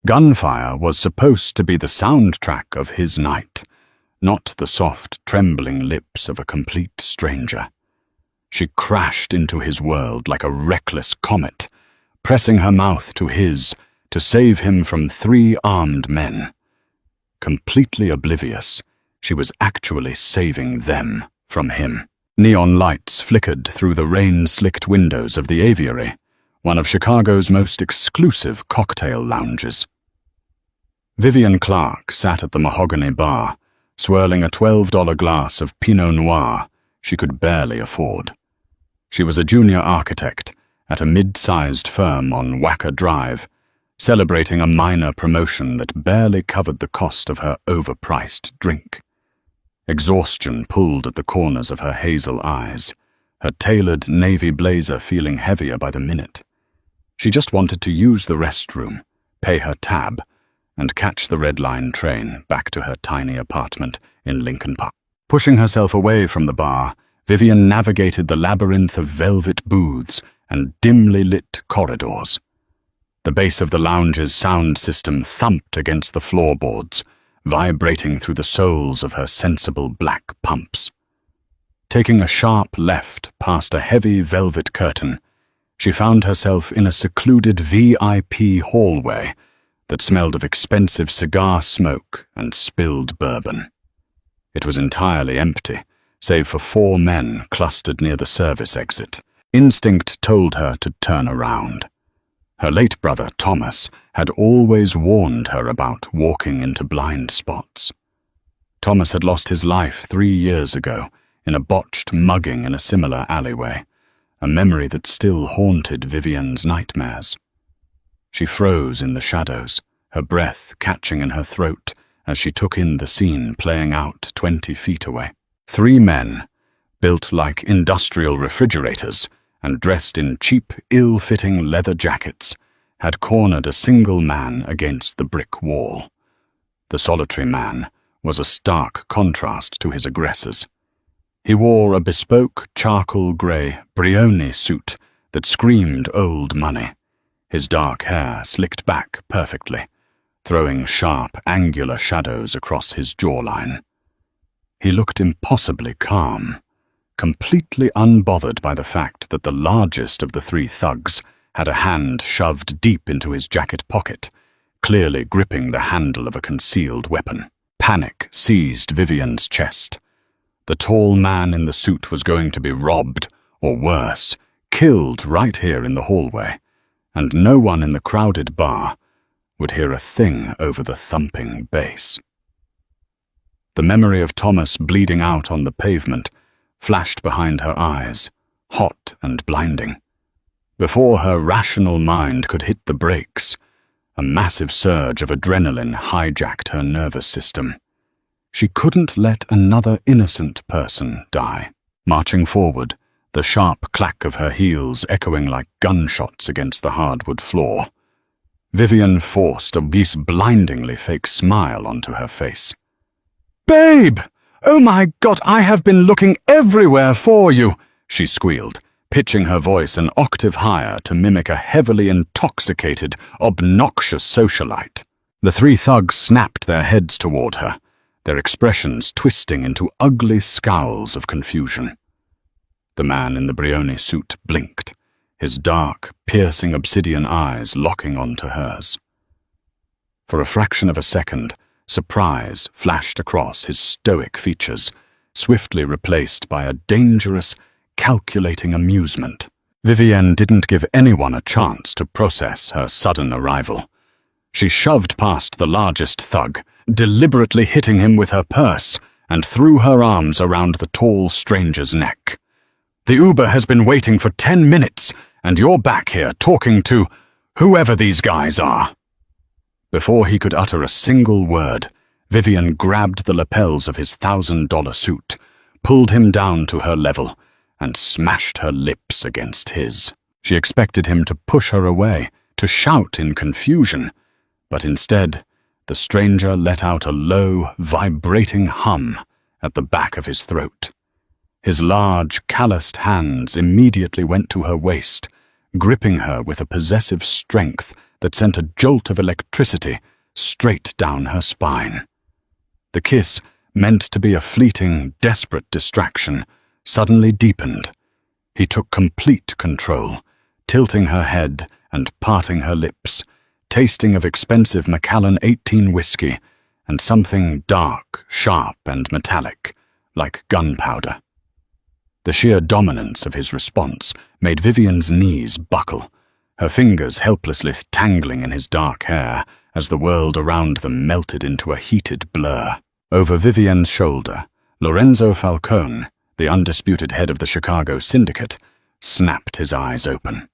Gunfire was supposed to be the soundtrack of his night, not the soft, trembling lips of a complete stranger. She crashed into his world like a reckless comet, pressing her mouth to his to save him from 3 armed men. Completely oblivious, she was actually saving them from him. Neon lights flickered through the rain-slicked windows of the Aviary, one of Chicago's most exclusive cocktail lounges. Vivian Clark sat at the mahogany bar, swirling a $12 glass of Pinot Noir she could barely afford. She was a junior architect at a mid-sized firm on Wacker Drive, celebrating a minor promotion that barely covered the cost of her overpriced drink. Exhaustion pulled at the corners of her hazel eyes, her tailored navy blazer feeling heavier by the minute. She just wanted to use the restroom, pay her tab, and catch the Red Line train back to her tiny apartment in Lincoln Park. Pushing herself away from the bar, Vivian navigated the labyrinth of velvet booths and dimly lit corridors. The bass of the lounge's sound system thumped against the floorboards, vibrating through the soles of her sensible black pumps. Taking a sharp left past a heavy velvet curtain, she found herself in a secluded VIP hallway that smelled of expensive cigar smoke and spilled bourbon. It was entirely empty, save for 4 men clustered near the service exit. Instinct told her to turn around. Her late brother, Thomas, had always warned her about walking into blind spots. Thomas had lost his life 3 years ago in a botched mugging in a similar alleyway, a memory that still haunted Vivian's nightmares. She froze in the shadows, her breath catching in her throat as she took in the scene playing out 20 feet away. 3 men, built like industrial refrigerators and dressed in cheap, ill-fitting leather jackets, had cornered a single man against the brick wall. The solitary man was a stark contrast to his aggressors. He wore a bespoke charcoal-grey Brioni suit that screamed old money, his dark hair slicked back perfectly, throwing sharp, angular shadows across his jawline. He looked impossibly calm, completely unbothered by the fact that the largest of the 3 thugs had a hand shoved deep into his jacket pocket, clearly gripping the handle of a concealed weapon. Panic seized Vivian's chest. The tall man in the suit was going to be robbed, or worse, killed right here in the hallway, and no one in the crowded bar would hear a thing over the thumping bass. The memory of Thomas bleeding out on the pavement flashed behind her eyes, hot and blinding. Before her rational mind could hit the brakes, a massive surge of adrenaline hijacked her nervous system. She couldn't let another innocent person die. Marching forward, the sharp clack of her heels echoing like gunshots against the hardwood floor, Vivian forced a blindingly fake smile onto her face. "Babe! Oh my God, I have been looking everywhere for you!" she squealed, pitching her voice an octave higher to mimic a heavily intoxicated, obnoxious socialite. The 3 thugs snapped their heads toward her, their expressions twisting into ugly scowls of confusion. The man in the Brioni suit blinked, his dark, piercing obsidian eyes locking onto hers. For a fraction of a second, surprise flashed across his stoic features, swiftly replaced by a dangerous, calculating amusement. Vivian didn't give anyone a chance to process her sudden arrival. She shoved past the largest thug, deliberately hitting him with her purse, and threw her arms around the tall stranger's neck. "The Uber has been waiting for 10 minutes, and you're back here talking to whoever these guys are." Before he could utter a single word, Vivian grabbed the lapels of his $1,000 suit, pulled him down to her level, and smashed her lips against his. She expected him to push her away, to shout in confusion, but instead, the stranger let out a low, vibrating hum at the back of his throat. His large, calloused hands immediately went to her waist, gripping her with a possessive strength that sent a jolt of electricity straight down her spine. The kiss, meant to be a fleeting, desperate distraction, suddenly deepened. He took complete control, tilting her head and parting her lips, tasting of expensive Macallan 18 whiskey and something dark, sharp, and metallic, like gunpowder. The sheer dominance of his response made Vivian's knees buckle, her fingers helplessly tangling in his dark hair as the world around them melted into a heated blur. Over Vivian's shoulder, Lorenzo Falcone, the undisputed head of the Chicago syndicate, snapped his eyes open.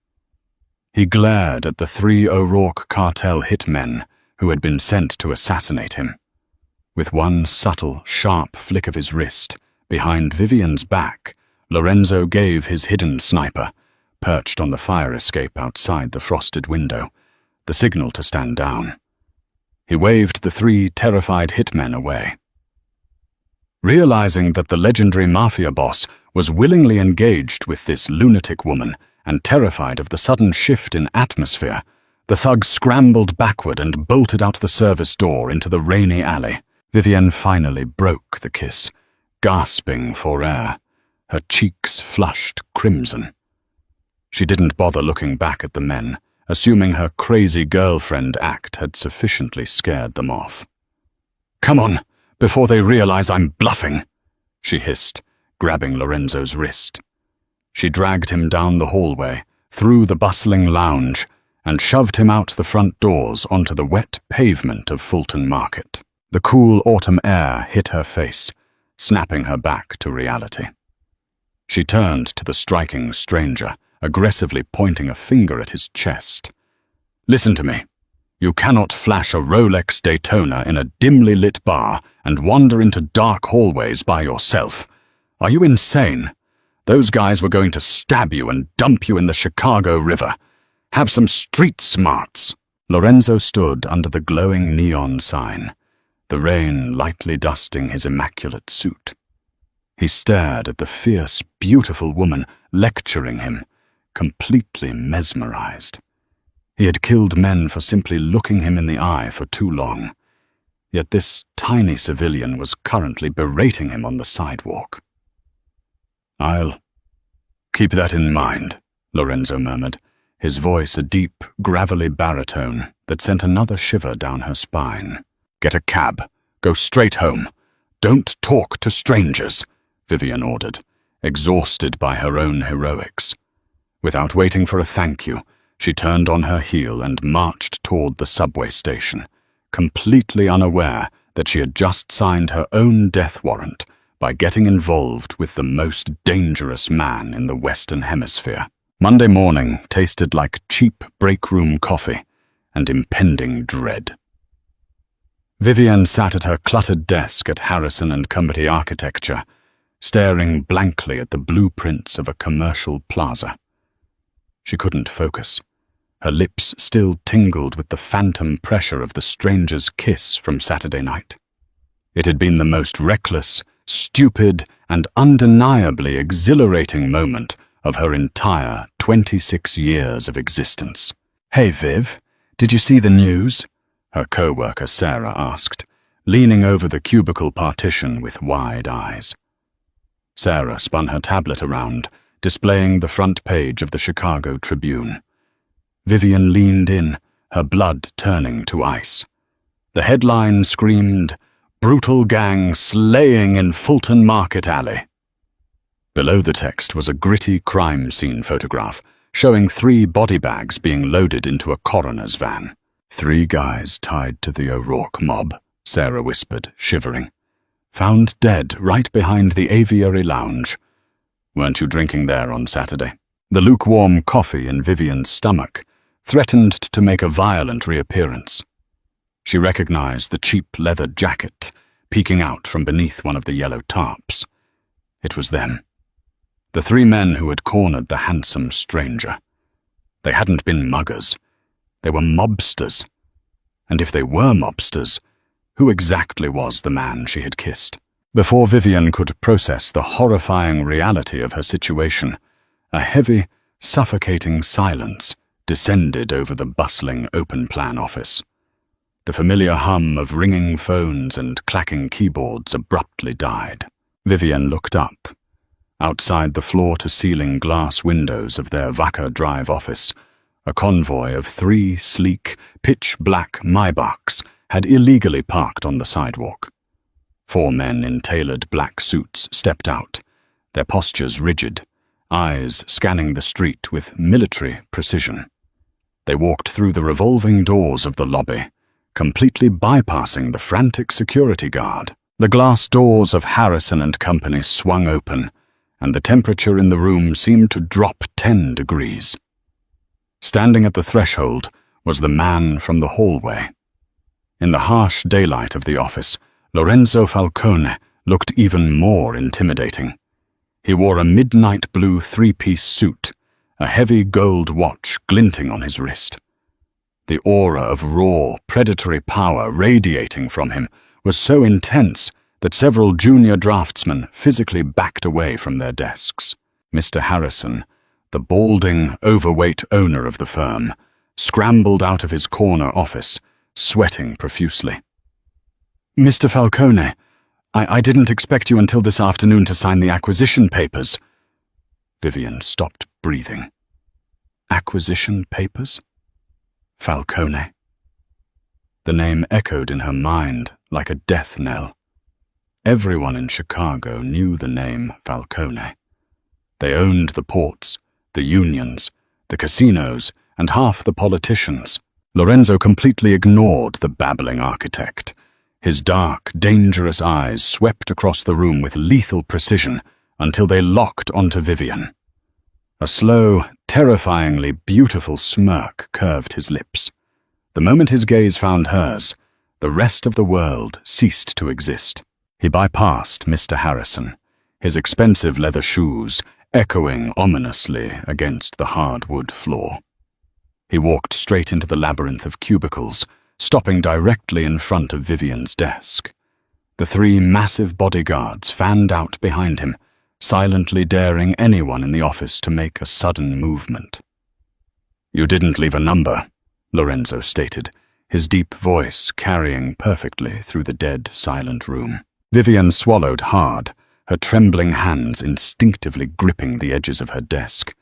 He glared at the 3 O'Rourke cartel hitmen who had been sent to assassinate him. With one subtle, sharp flick of his wrist, behind Vivian's back, Lorenzo gave his hidden sniper, perched on the fire escape outside the frosted window, the signal to stand down. He waved the 3 terrified hitmen away. Realizing that the legendary Mafia boss was willingly engaged with this lunatic woman and terrified of the sudden shift in atmosphere, the thug scrambled backward and bolted out the service door into the rainy alley. Vivian finally broke the kiss, gasping for air, her cheeks flushed crimson. She didn't bother looking back at the men, assuming her crazy girlfriend act had sufficiently scared them off. "Come on, before they realize I'm bluffing," she hissed, grabbing Lorenzo's wrist. She dragged him down the hallway, through the bustling lounge, and shoved him out the front doors onto the wet pavement of Fulton Market. The cool autumn air hit her face, snapping her back to reality. She turned to the striking stranger, aggressively pointing a finger at his chest. "Listen to me. You cannot flash a Rolex Daytona in a dimly lit bar and wander into dark hallways by yourself. Are you insane? Those guys were going to stab you and dump you in the Chicago River. Have some street smarts." Lorenzo stood under the glowing neon sign, the rain lightly dusting his immaculate suit. He stared at the fierce, beautiful woman lecturing him, completely mesmerized. He had killed men for simply looking him in the eye for too long, yet this tiny civilian was currently berating him on the sidewalk. "I'll keep that in mind," Lorenzo murmured, his voice a deep, gravelly baritone that sent another shiver down her spine. "Get a cab. Go straight home. Don't talk to strangers," Vivian ordered, exhausted by her own heroics. Without waiting for a thank you, she turned on her heel and marched toward the subway station, completely unaware that she had just signed her own death warrant by getting involved with the most dangerous man in the Western Hemisphere. Monday morning tasted like cheap break-room coffee and impending dread. Vivian sat at her cluttered desk at Harrison and Company Architecture, staring blankly at the blueprints of a commercial plaza. She couldn't focus. Her lips still tingled with the phantom pressure of the stranger's kiss from Saturday night. It had been the most reckless, stupid, and undeniably exhilarating moment of her entire 26 years of existence. "Hey, Viv, did you see the news?" her co-worker Sarah asked, leaning over the cubicle partition with wide eyes. Sarah spun her tablet around, displaying the front page of the Chicago Tribune. Vivian leaned in, her blood turning to ice. The headline screamed, "Brutal Gang Slaying in Fulton Market Alley." Below the text was a gritty crime scene photograph showing 3 body bags being loaded into a coroner's van. "3 guys tied to the O'Rourke mob," Sarah whispered, shivering. "Found dead right behind the aviary lounge. Weren't you drinking there on Saturday?" The lukewarm coffee in Vivian's stomach threatened to make a violent reappearance. She recognized the cheap leather jacket peeking out from beneath one of the yellow tarps. It was them. The 3 men who had cornered the handsome stranger. They hadn't been muggers. They were mobsters. And if they were mobsters, who exactly was the man she had kissed? Before Vivian could process the horrifying reality of her situation, a heavy, suffocating silence descended over the bustling open-plan office. The familiar hum of ringing phones and clacking keyboards abruptly died. Vivian looked up. Outside the floor-to-ceiling glass windows of their Vaca Drive office, a convoy of 3 sleek, pitch-black Maybachs had illegally parked on the sidewalk. 4 men in tailored black suits stepped out, their postures rigid, eyes scanning the street with military precision. They walked through the revolving doors of the lobby, completely bypassing the frantic security guard. The glass doors of Harrison and Company swung open, and the temperature in the room seemed to drop 10 degrees. Standing at the threshold was the man from the hallway. In the harsh daylight of the office, Lorenzo Falcone looked even more intimidating. He wore a midnight blue 3-piece suit, a heavy gold watch glinting on his wrist. The aura of raw, predatory power radiating from him was so intense that several junior draftsmen physically backed away from their desks. Mr. Harrison, the balding, overweight owner of the firm, scrambled out of his corner office, sweating profusely. "Mr. Falcone, I didn't expect you until this afternoon to sign the acquisition papers." Vivian stopped breathing. Acquisition papers? Falcone. The name echoed in her mind like a death knell. Everyone in Chicago knew the name Falcone. They owned the ports, the unions, the casinos, and half the politicians. Lorenzo completely ignored the babbling architect. His dark, dangerous eyes swept across the room with lethal precision until they locked onto Vivian. A slow, terrifyingly beautiful smirk curved his lips. The moment his gaze found hers, the rest of the world ceased to exist. He bypassed Mr. Harrison, his expensive leather shoes echoing ominously against the hardwood floor. He walked straight into the labyrinth of cubicles, stopping directly in front of Vivian's desk. The 3 massive bodyguards fanned out behind him, silently daring anyone in the office to make a sudden movement. "You didn't leave a number," Lorenzo stated, his deep voice carrying perfectly through the dead, silent room. Vivian swallowed hard, her trembling hands instinctively gripping the edges of her desk.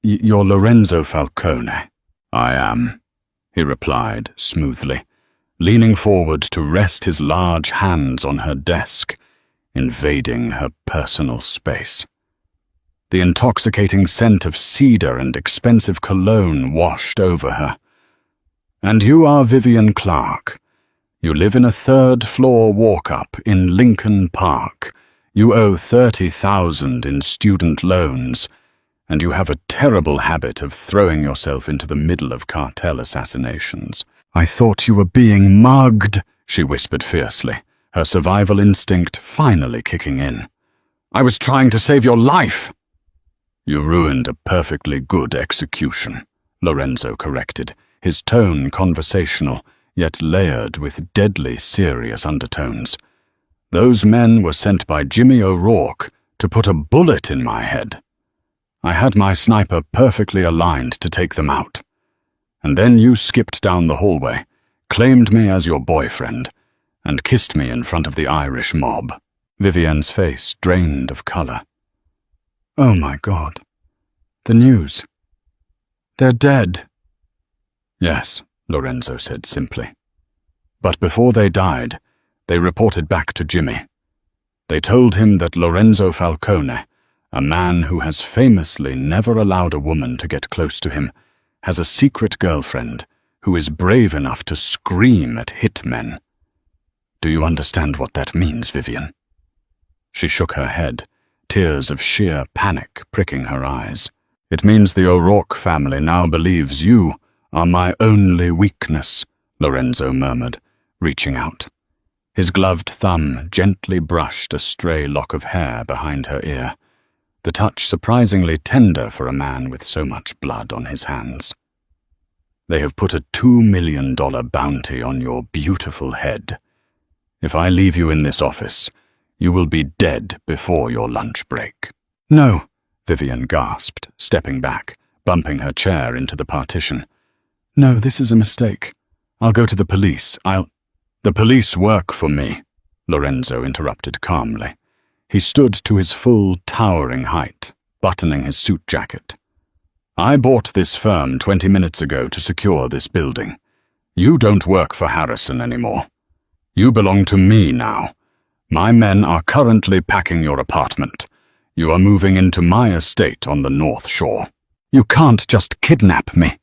"You're Lorenzo Falcone." "I am," he replied smoothly, leaning forward to rest his large hands on her desk, invading her personal space. The intoxicating scent of cedar and expensive cologne washed over her. "And you are Vivian Clark. You live in a 3rd-floor walk-up in Lincoln Park. You owe $30,000 in student loans, and you have a terrible habit of throwing yourself into the middle of cartel assassinations." "I thought you were being mugged," she whispered fiercely, her survival instinct finally kicking in. "I was trying to save your life." "You ruined a perfectly good execution," Lorenzo corrected, his tone conversational, yet layered with deadly serious undertones. "Those men were sent by Jimmy O'Rourke to put a bullet in my head. I had my sniper perfectly aligned to take them out. And then you skipped down the hallway, claimed me as your boyfriend, and kissed me in front of the Irish mob." Vivian's face drained of color. "Oh my God. The news. They're dead." "Yes," Lorenzo said simply. "But before they died, they reported back to Jimmy. They told him that Lorenzo Falcone, a man who has famously never allowed a woman to get close to him, has a secret girlfriend who is brave enough to scream at hitmen. Do you understand what that means, Vivian?" She shook her head, tears of sheer panic pricking her eyes. "It means the O'Rourke family now believes you are my only weakness," Lorenzo murmured, reaching out. His gloved thumb gently brushed a stray lock of hair behind her ear, the touch surprisingly tender for a man with so much blood on his hands. "They have put a $2 million bounty on your beautiful head. If I leave you in this office, you will be dead before your lunch break." "No," Vivian gasped, stepping back, bumping her chair into the partition. "No, this is a mistake. I'll go to the police. The police work for me," Lorenzo interrupted calmly. He stood to his full, towering height, buttoning his suit jacket. "I bought this firm 20 minutes ago to secure this building. You don't work for Harrison anymore. You belong to me now. My men are currently packing your apartment. You are moving into my estate on the North Shore." "You can't just kidnap me,"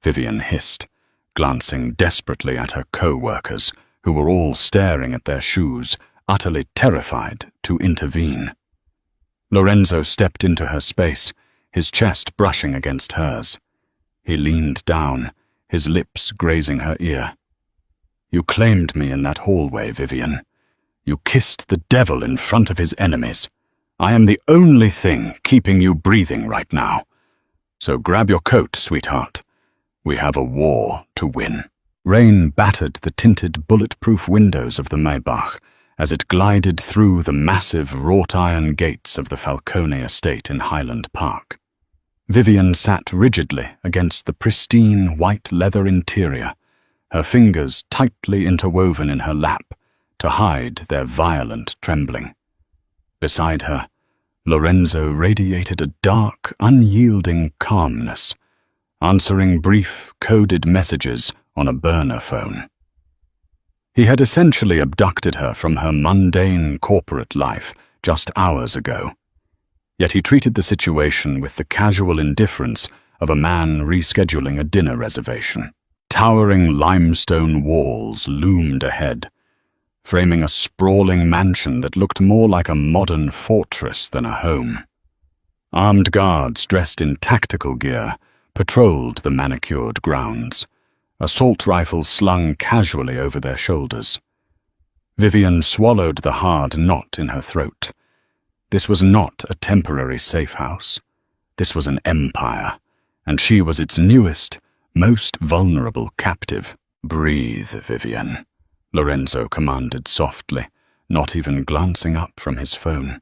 Vivian hissed, glancing desperately at her co-workers, who were all staring at their shoes, utterly terrified to intervene. Lorenzo stepped into her space, his chest brushing against hers. He leaned down, his lips grazing her ear. "You claimed me in that hallway, Vivian. You kissed the devil in front of his enemies. I am the only thing keeping you breathing right now. So grab your coat, sweetheart. We have a war to win." Rain battered the tinted bulletproof windows of the Maybach as it glided through the massive wrought-iron gates of the Falcone estate in Highland Park. Vivian sat rigidly against the pristine white leather interior, her fingers tightly interwoven in her lap to hide their violent trembling. Beside her, Lorenzo radiated a dark, unyielding calmness, answering brief, coded messages on a burner phone. He had essentially abducted her from her mundane corporate life just hours ago. Yet he treated the situation with the casual indifference of a man rescheduling a dinner reservation. Towering limestone walls loomed ahead, framing a sprawling mansion that looked more like a modern fortress than a home. Armed guards dressed in tactical gear patrolled the manicured grounds, assault rifles slung casually over their shoulders. Vivian swallowed the hard knot in her throat. This was not a temporary safe house. This was an empire, and she was its newest, most vulnerable captive. "Breathe, Vivian," Lorenzo commanded softly, not even glancing up from his phone.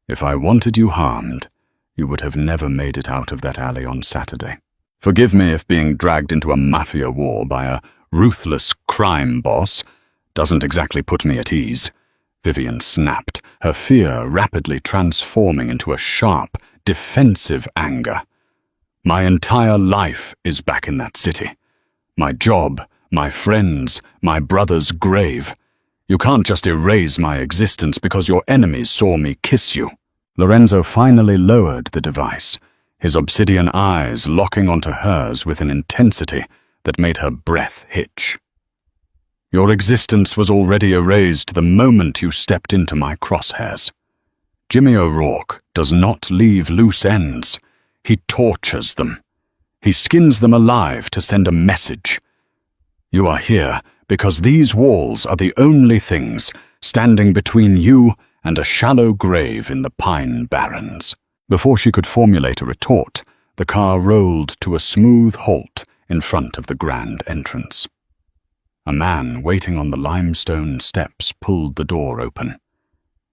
"If I wanted you harmed, you would have never made it out of that alley on Saturday. Forgive me if being dragged into a Mafia war by a ruthless crime boss doesn't exactly put me at ease," Vivian snapped, her fear rapidly transforming into a sharp, defensive anger. "My entire life is back in that city. My job, my friends, my brother's grave. You can't just erase my existence because your enemies saw me kiss you." Lorenzo finally lowered the device, his obsidian eyes locking onto hers with an intensity that made her breath hitch. "Your existence was already erased the moment you stepped into my crosshairs. Jimmy O'Rourke does not leave loose ends. He tortures them. He skins them alive to send a message. You are here because these walls are the only things standing between you and a shallow grave in the Pine Barrens." Before she could formulate a retort, the car rolled to a smooth halt in front of the grand entrance. A man waiting on the limestone steps pulled the door open.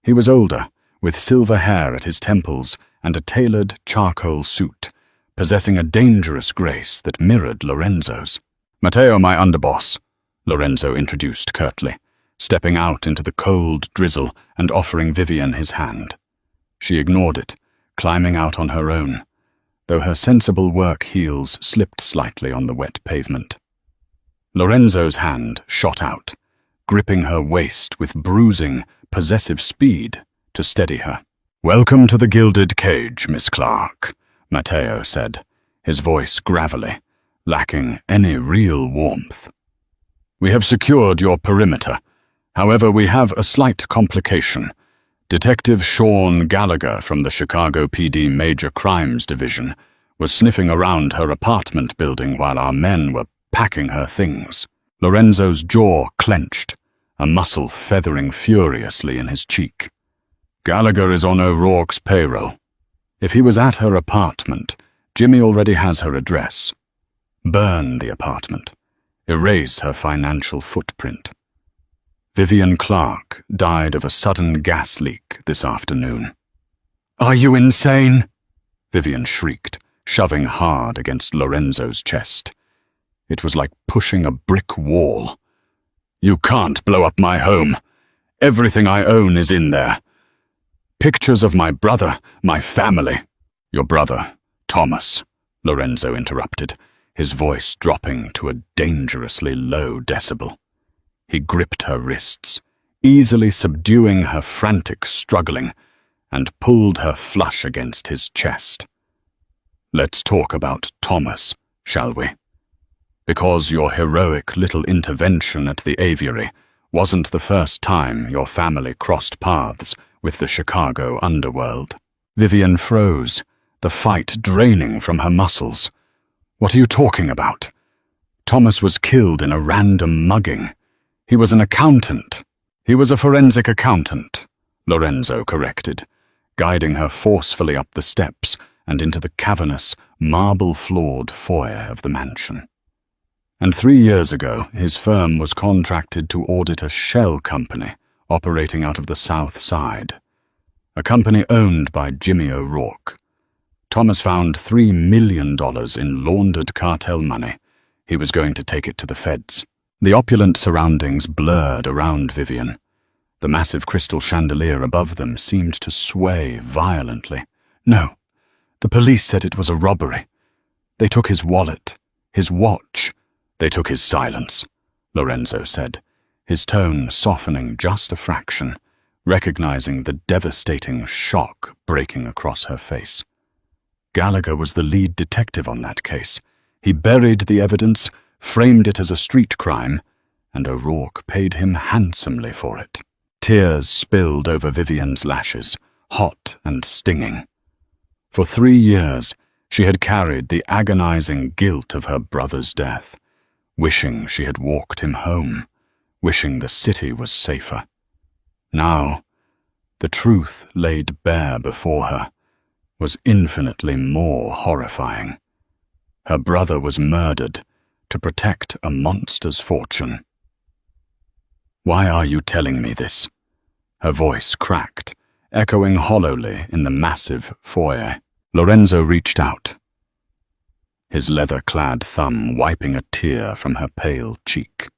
He was older, with silver hair at his temples and a tailored charcoal suit, possessing a dangerous grace that mirrored Lorenzo's. "Matteo, my underboss," Lorenzo introduced curtly, stepping out into the cold drizzle and offering Vivian his hand. She ignored it, climbing out on her own, though her sensible work heels slipped slightly on the wet pavement. Lorenzo's hand shot out, gripping her waist with bruising, possessive speed to steady her. "Welcome to the Gilded Cage, Miss Clark," Matteo said, his voice gravelly, lacking any real warmth. "We have secured your perimeter. However, we have a slight complication. Detective Sean Gallagher from the Chicago PD Major Crimes Division was sniffing around her apartment building while our men were packing her things." Lorenzo's jaw clenched, a muscle feathering furiously in his cheek. "Gallagher is on O'Rourke's payroll. If he was at her apartment, Jimmy already has her address. Burn the apartment. Erase her financial footprint. Vivian Clark died of a sudden gas leak this afternoon." "Are you insane?" Vivian shrieked, shoving hard against Lorenzo's chest. It was like pushing a brick wall. "You can't blow up my home. Everything I own is in there. Pictures of my brother, my family." "Your brother, Thomas," Lorenzo interrupted, his voice dropping to a dangerously low decibel. He gripped her wrists, easily subduing her frantic struggling, and pulled her flush against his chest. "Let's talk about Thomas, shall we? Because your heroic little intervention at the aviary wasn't the first time your family crossed paths with the Chicago underworld." Vivian froze, the fight draining from her muscles. "What are you talking about?" "Thomas was killed in a random mugging. He was an accountant." "He was a forensic accountant," Lorenzo corrected, guiding her forcefully up the steps and into the cavernous, marble-floored foyer of the mansion. And 3 years ago, his firm was contracted to audit a shell company operating out of the South Side, a company owned by Jimmy O'Rourke. Thomas found $3 million in laundered cartel money. He was going to take it to the feds. The opulent surroundings blurred around Vivian. The massive crystal chandelier above them seemed to sway violently. "No, the police said it was a robbery. They took his wallet, his watch. They took his silence," Lorenzo said, his tone softening just a fraction, recognizing the devastating shock breaking across her face. "Gallagher was the lead detective on that case. He buried the evidence, framed it as a street crime, and O'Rourke paid him handsomely for it." Tears spilled over Vivian's lashes, hot and stinging. For 3 years, she had carried the agonizing guilt of her brother's death, wishing she had walked him home, wishing the city was safer. Now, the truth laid bare before her was infinitely more horrifying. Her brother was murdered to protect a monster's fortune. "Why are you telling me this?" Her voice cracked, echoing hollowly in the massive foyer. Lorenzo reached out, his leather-clad thumb wiping a tear from her pale cheek.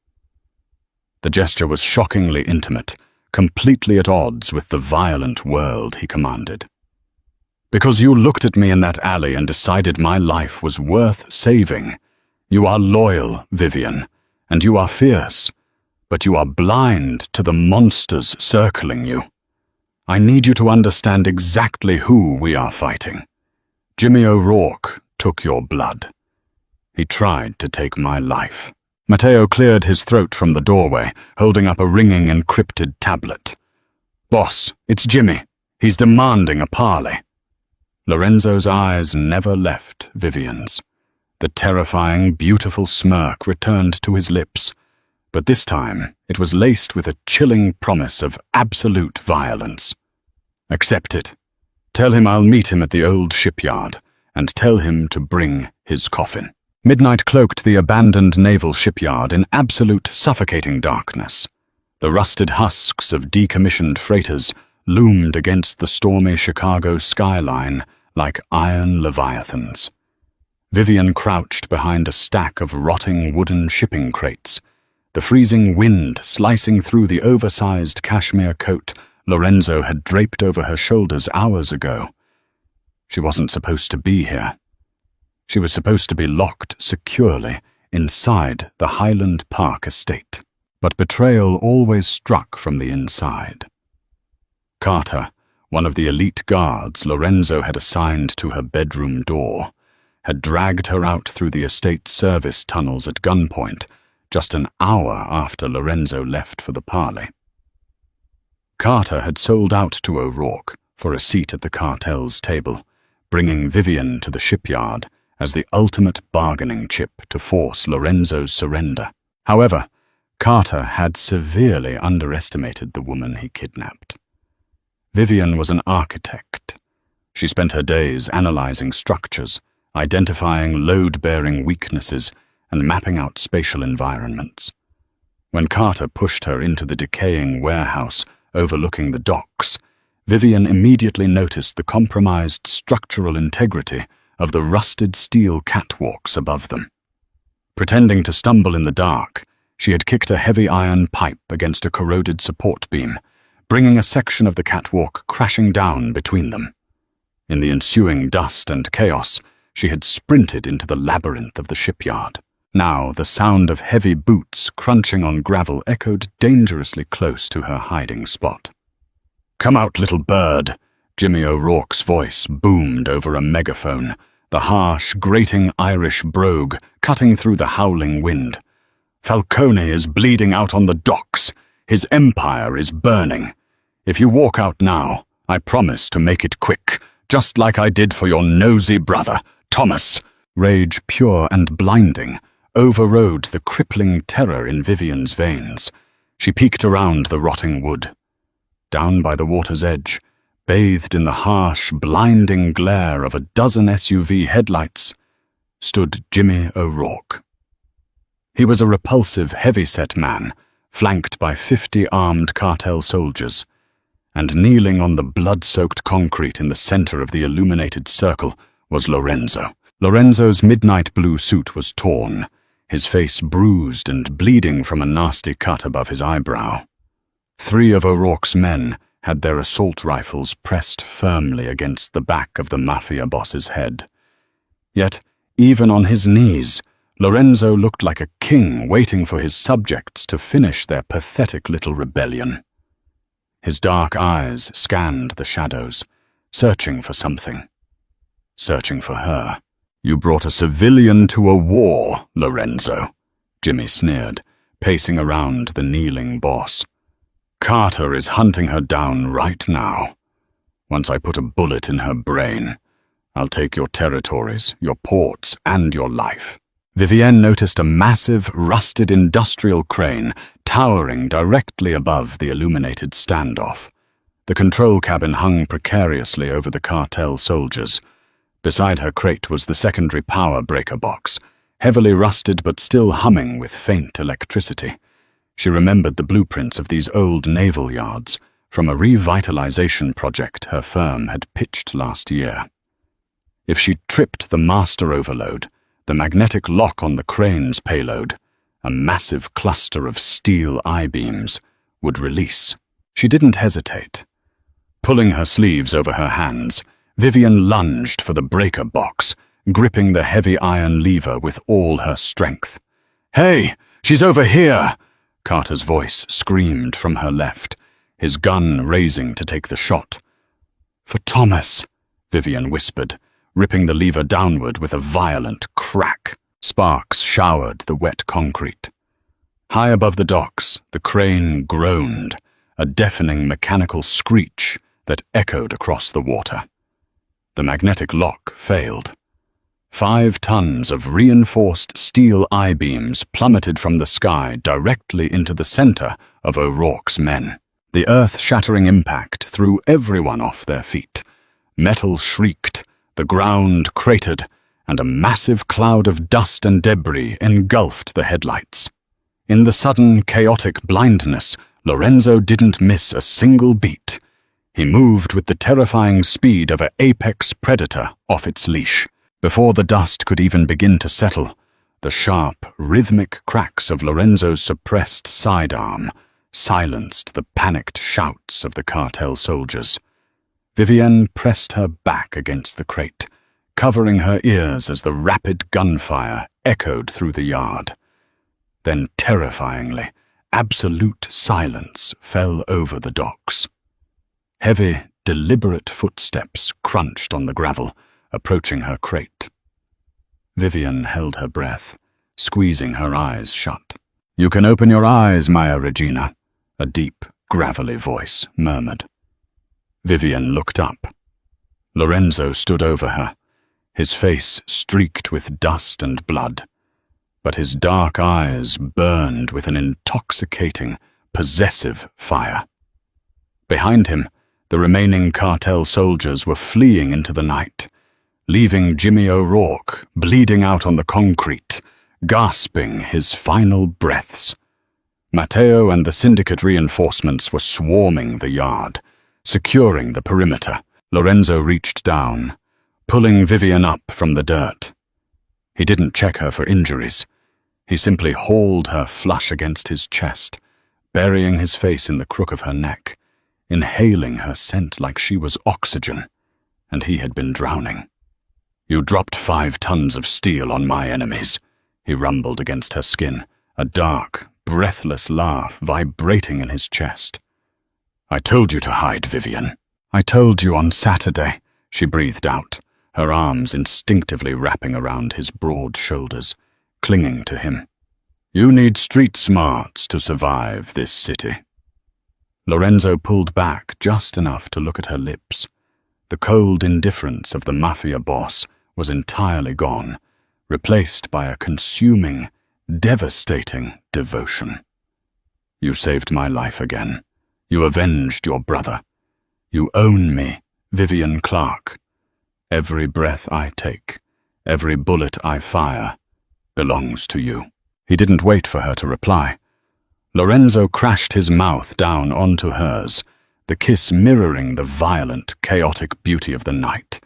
The gesture was shockingly intimate, completely at odds with the violent world he commanded. "Because you looked at me in that alley and decided my life was worth saving. You are loyal, Vivian, and you are fierce, but you are blind to the monsters circling you. I need you to understand exactly who we are fighting. Jimmy O'Rourke took your blood. He tried to take my life." Matteo cleared his throat from the doorway, holding up a ringing encrypted tablet. "Boss, it's Jimmy. He's demanding a parley." Lorenzo's eyes never left Vivian's. The terrifying, beautiful smirk returned to his lips, but this time it was laced with a chilling promise of absolute violence. "Accept it. Tell him I'll meet him at the old shipyard, and tell him to bring his coffin." Midnight cloaked the abandoned naval shipyard in absolute suffocating darkness. The rusted husks of decommissioned freighters loomed against the stormy Chicago skyline like iron leviathans. Vivian crouched behind a stack of rotting wooden shipping crates, the freezing wind slicing through the oversized cashmere coat Lorenzo had draped over her shoulders hours ago. She wasn't supposed to be here. She was supposed to be locked securely inside the Highland Park estate, but betrayal always struck from the inside. Carter, one of the elite guards Lorenzo had assigned to her bedroom door, had dragged her out through the estate service tunnels at gunpoint just an hour after Lorenzo left for the parley. Carter had sold out to O'Rourke for a seat at the cartel's table, bringing Vivian to the shipyard as the ultimate bargaining chip to force Lorenzo's surrender. However, Carter had severely underestimated the woman he kidnapped. Vivian was an architect. She spent her days analyzing structures, identifying load-bearing weaknesses, and mapping out spatial environments. When Carter pushed her into the decaying warehouse overlooking the docks, Vivian immediately noticed the compromised structural integrity of the rusted steel catwalks above them. Pretending to stumble in the dark, she had kicked a heavy iron pipe against a corroded support beam, bringing a section of the catwalk crashing down between them. In the ensuing dust and chaos, she had sprinted into the labyrinth of the shipyard. Now the sound of heavy boots crunching on gravel echoed dangerously close to her hiding spot. "Come out, little bird," Jimmy O'Rourke's voice boomed over a megaphone, the harsh, grating Irish brogue cutting through the howling wind. "Falcone is bleeding out on the docks. His empire is burning. If you walk out now, I promise to make it quick, just like I did for your nosy brother, Thomas." Rage pure and blinding overrode the crippling terror in Vivian's veins. She peeked around the rotting wood. Down by the water's edge, bathed in the harsh, blinding glare of a dozen SUV headlights, stood Jimmy O'Rourke. He was a repulsive, heavy-set man, flanked by 50 armed cartel soldiers, and kneeling on the blood-soaked concrete in the center of the illuminated circle was Lorenzo. Lorenzo's midnight blue suit was torn, his face bruised and bleeding from a nasty cut above his eyebrow. 3 of O'Rourke's men had their assault rifles pressed firmly against the back of the Mafia boss's head. Yet, even on his knees, Lorenzo looked like a king waiting for his subjects to finish their pathetic little rebellion. His dark eyes scanned the shadows, searching for something. Searching for her. "You brought a civilian to a war, Lorenzo," Jimmy sneered, pacing around the kneeling boss. "Carter is hunting her down right now. Once I put a bullet in her brain, I'll take your territories, your ports, and your life." Vivian noticed a massive, rusted industrial crane towering directly above the illuminated standoff. The control cabin hung precariously over the cartel soldiers. Beside her crate was the secondary power breaker box, heavily rusted but still humming with faint electricity. She remembered the blueprints of these old naval yards from a revitalization project her firm had pitched last year. If she tripped the master overload, the magnetic lock on the crane's payload, a massive cluster of steel I-beams, would release. She didn't hesitate. Pulling her sleeves over her hands, Vivian lunged for the breaker box, gripping the heavy iron lever with all her strength. "Hey, she's over here!" Carter's voice screamed from her left, his gun raising to take the shot. "For Thomas," Vivian whispered, ripping the lever downward with a violent crack. Sparks showered the wet concrete. High above the docks, the crane groaned, a deafening mechanical screech that echoed across the water. The magnetic lock failed. 5 tons of reinforced steel I-beams plummeted from the sky directly into the center of O'Rourke's men. The earth-shattering impact threw everyone off their feet. Metal shrieked, the ground cratered, and a massive cloud of dust and debris engulfed the headlights. In the sudden, chaotic blindness, Lorenzo didn't miss a single beat. He moved with the terrifying speed of an apex predator off its leash. Before the dust could even begin to settle, the sharp, rhythmic cracks of Lorenzo's suppressed sidearm silenced the panicked shouts of the cartel soldiers. Vivian pressed her back against the crate, covering her ears as the rapid gunfire echoed through the yard. Then, terrifyingly, absolute silence fell over the docks. Heavy, deliberate footsteps crunched on the gravel, approaching her crate. Vivian held her breath, squeezing her eyes shut. "You can open your eyes, Mia Regina," a deep, gravelly voice murmured. Vivian looked up. Lorenzo stood over her, his face streaked with dust and blood, but his dark eyes burned with an intoxicating, possessive fire. Behind him, the remaining cartel soldiers were fleeing into the night, leaving Jimmy O'Rourke bleeding out on the concrete, gasping his final breaths. Matteo and the syndicate reinforcements were swarming the yard, securing the perimeter. Lorenzo reached down, pulling Vivian up from the dirt. He didn't check her for injuries. He simply hauled her flush against his chest, burying his face in the crook of her neck, inhaling her scent like she was oxygen, and he had been drowning. "You dropped 5 tons of steel on my enemies," he rumbled against her skin, a dark, breathless laugh vibrating in his chest. "I told you to hide, Vivian." "I told you on Saturday," she breathed out, her arms instinctively wrapping around his broad shoulders, clinging to him. "You need street smarts to survive this city." Lorenzo pulled back just enough to look at her lips. The cold indifference of the Mafia boss was entirely gone, replaced by a consuming, devastating devotion. "You saved my life again. You avenged your brother. You own me, Vivian Clark. Every breath I take, every bullet I fire, belongs to you." He didn't wait for her to reply. Lorenzo crashed his mouth down onto hers, the kiss mirroring the violent, chaotic beauty of the night.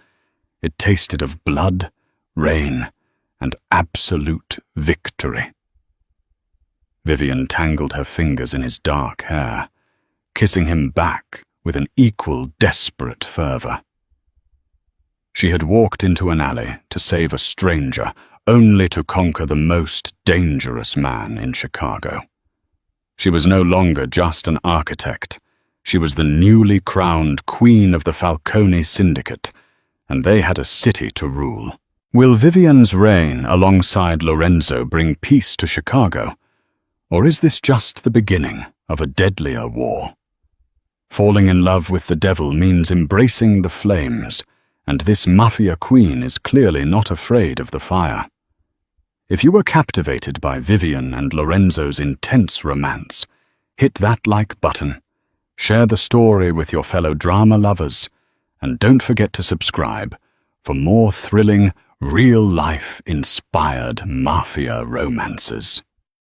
It tasted of blood, rain, and absolute victory. Vivian tangled her fingers in his dark hair, kissing him back with an equal desperate fervor. She had walked into an alley to save a stranger, only to conquer the most dangerous man in Chicago. She was no longer just an architect. She was the newly crowned queen of the Falcone syndicate, and they had a city to rule. Will Vivian's reign alongside Lorenzo bring peace to Chicago? Or is this just the beginning of a deadlier war? Falling in love with the devil means embracing the flames, and this Mafia queen is clearly not afraid of the fire. If you were captivated by Vivian and Lorenzo's intense romance, hit that like button, share the story with your fellow drama lovers, and don't forget to subscribe for more thrilling, real-life inspired Mafia romances.